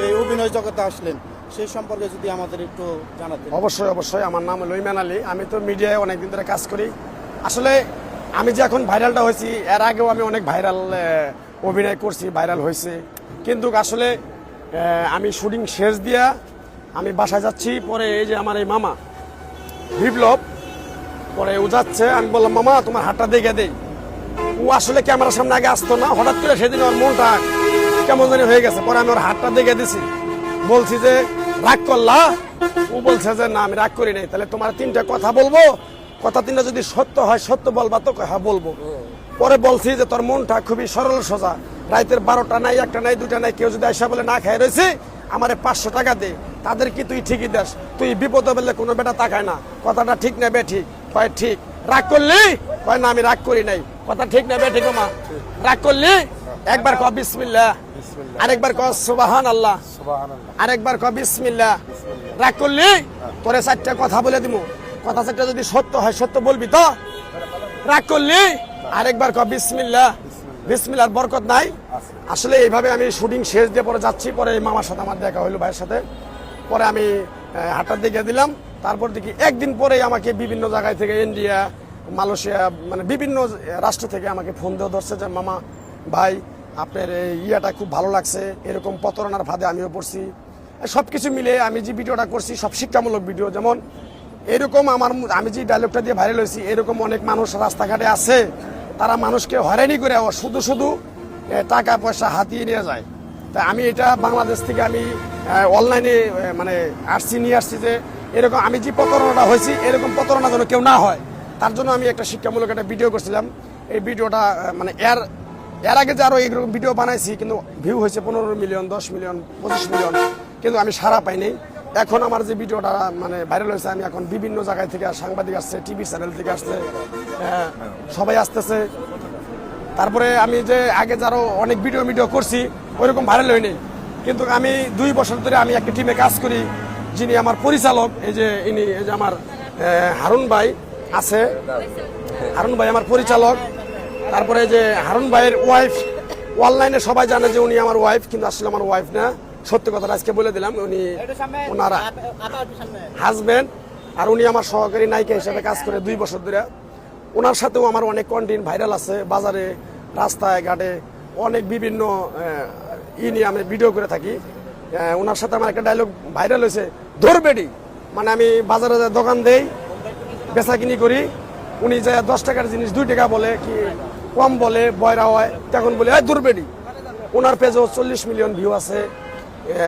এই অভিনয় জগতে আসলেন সেই সম্পর্কে যদি আমাদের একটু জানাতেন। অবশ্যই অবশ্যই, আমার নাম হলো ইমান আলী। আমি তো মিডিয়ায় অনেকদিন ধরে কাজ করি। আসলে আমি যে এখন ভাইরালটা হয়েছি, এর আগেও আমি অনেক ভাইরাল অভিনয় করছি, ভাইরাল হয়েছে। কিন্তু আসলে আমি শুটিং শেষ দিয়া আমি বাসায় যাচ্ছি, পরে এই যে আমার এই মামা বিপ্লব, পরে ও যাচ্ছে, আমি বললাম মামা তোমার হাতটা দেখে দেই। ও আসলে ক্যামেরার সামনে আগে আসতো না, হঠাৎ করে সেদিন ওর মনটা কেমন জানি হয়ে গেছে। পরে আমি ওর হাতটা দেখে দিছি, বলছি যে রাগ করলা? ও বলছে যে না আমি রাগ করি নাই। তাহলে তোমার তিনটা কথা বলবো, কথা তিনটা যদি সত্য হয় সত্য বলবা তো? হ্যাঁ বলবো। পরে বলছি যে তোর মনটা খুবই সরল সোজা, রাতের 12টা নাই, 1টা নাই, 2টা নাই, কেউ যদি আইসা বলে না খাই রয়েছে আমারে 500 টাকা দে, তাদের কি তুই ঠিকই দেস? তুই বিপদে বললে কোনো বেটা তাকায় না। কথাটা ঠিক না বে ঠিক? কয় ঠিক। রাগ করলি? কয় না আমি রাগ করি নাই। কথা ঠিক না বে ঠিক? মা রাগ করলি? একবার ক বিসমিল্লাহ, আরেকবার ক সুবহানাল্লাহ, আরেকবার ক বিসমিল্লাহ। রাগ করলি? তোরে 4টা কথা বলে দিমু, কথা 4টা যদি সত্য হয় সত্য বলবি তো? রাগ করলি? আরেকবার ক বিসমিল্লাহ। বিসমিল্লাহর বরকত নাই? আসলে এইভাবে আমি শুটিং শেষ দিয়ে পরে যাচ্ছি, পরে এই মামার সাথে আমার দেখা হইলো, ভাইয়ের সাথে। পরে আমি হাতটা দেখে দিলাম। তারপর দেখি একদিন পরেই আমাকে বিভিন্ন জায়গায় থেকে, ইন্ডিয়া, মালয়েশিয়া, মানে বিভিন্ন রাষ্ট্র থেকে আমাকে ফোন দিয়ে ধরছে যে মামা ভাই আপনার এই ইয়াটা খুব ভালো লাগছে, এরকম প্রতারণার ফাঁদে আমিও পড়ছি। সব কিছু মিলে আমি যে ভিডিওটা করছি সব শিক্ষামূলক ভিডিও। যেমন এরকম আমি যে ডায়লগটা দিয়ে ভাইরাল হয়েছি, এরকম অনেক মানুষ রাস্তাঘাটে আছে, তারা মানুষকে হয়রানি করে শুধু শুধু টাকা পয়সা হাতিয়ে নিয়ে যায়। তা আমি এটা বাংলাদেশ থেকে আমি অনলাইনে মানে নিয়ে আসছি যে এরকম আমি যে প্রতারণাটা হয়েছি, এরকম প্রতারণা যেন কেউ না হয়, তার জন্য আমি একটা শিক্ষামূলক একটা ভিডিও করছিলাম। এই ভিডিওটা মানে এর আগে যে আরও এইরকম ভিডিও বানাইছি, কিন্তু ভিউ হয়েছে 15 মিলিয়ন, 10 মিলিয়ন, 25 মিলিয়ন, কিন্তু আমি সাড়া পাইনি। এখন আমার যে ভিডিওটা মানে ভাইরাল হয়েছে, আমি এখন বিভিন্ন জায়গায় থেকে সাংবাদিক আসছে, টিভি চ্যানেল থেকে আসছে, সবাই আসতেছে। তারপরে আমি যে আগে যারও অনেক ভিডিও করছি ওইরকম ভাইরাল হয়নি, কিন্তু আমি 2 বছর ধরে আমি একটা টিমে কাজ করি, যিনি আমার পরিচালক, এই যে আমার হারুন ভাই আছে, হারুন ভাই আমার পরিচালক। তারপরে যে হারুন ভাইয়ের ওয়াইফ, অনলাইনে সবাই জানে যে উনি আমার ওয়াইফ, কিন্তু আসলে আমার ওয়াইফ না, সত্যি কথাটা আজকে বলে দিলাম, উনি ওনার হাজবেন্ড। আর উনি আমার সহকারী নায়িকা হিসেবে কাজ করে 2 বছর ধরে। ওনার সাথেও আমার অনেক কন্টেন্ট ভাইরাল আছে, বাজারে, রাস্তায় ঘাটে অনেক বিভিন্ন নিয়ে আমি ভিডিও করে থাকি। ওনার সাথে আমার একটা ডায়লগ ভাইরাল হয়েছে, ধরবেডি, মানে আমি বাজারে দোকান দেই, বেচা কিনি করি, উনি যে 10 টাকার জিনিস 2 টাকা বলে, কি কম বলে, বয়রা হয়, তখন বলে ধরবেডি। ওনার পেজেও 40 মিলিয়ন ভিউ আছে।